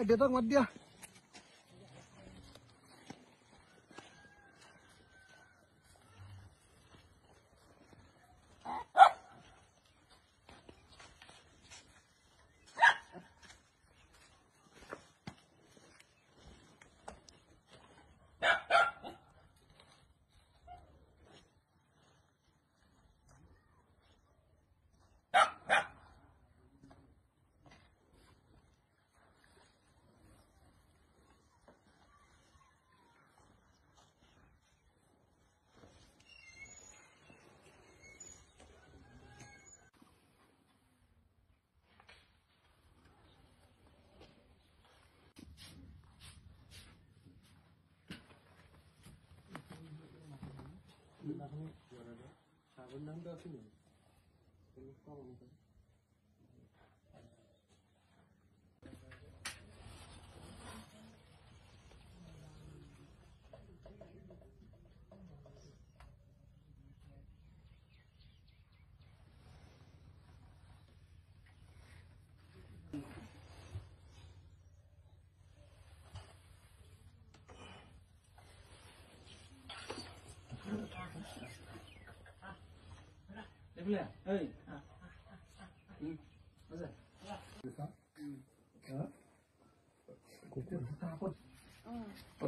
দেউতাক মাত দিয়া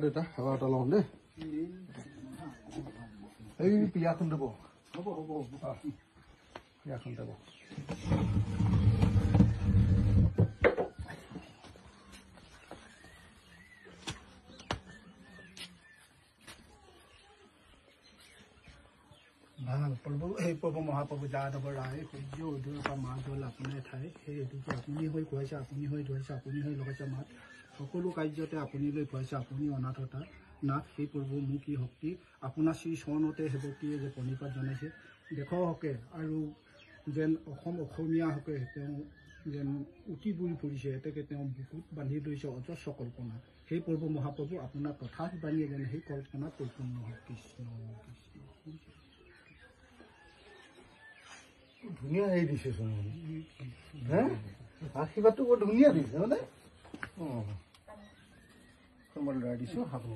দেউতা সেৱা এটা লওঁ দেই এই পিয়াখন দিব হ'ব হ'ব পিয়াখন দিব ভাল প্ৰভু এই প্ৰভু মহাপ্ৰভু যাদৱ ৰায় সূৰ্য উদয়ৰ পৰা মাছ জল আপোনাৰ ঠাই সেই হেতুকে আপুনি হৈ খুৱাইছে আপুনি হৈ ধৰিছে আপুনি হৈ লগাইছে মাত সকলো কাৰ্যতে আপুনি লৈ খুৱাইছে আপুনি অনাথতা নাথ সেই প্ৰভু মোক কি শক্তি আপোনাৰ শ্ৰী চৰণতে সেৱকীয়ে যে প্ৰণিপাত জনাইছে দেশৰ হকে আৰু যেন অসমীয়া হকে তেওঁ যেন উটি বুৰি ফুৰিছে এতেকে তেওঁ বুকুত বান্ধি লৈছে অজস্ৰ কল্পনা সেই প্ৰভু মহাপ্ৰভু আপোনাৰ কথা বাণীয়ে যেন সেই কল্পনা পৰিপূৰ্ণ হয় কৃষ্ণ কৃষ্ণ ধুনীয়া হেৰি দিছে চোন হে আশীৰ্বাদটো বৰ ধুনীয়া দিছে মানে মই ল'ৰাই দিছোঁ আপুনি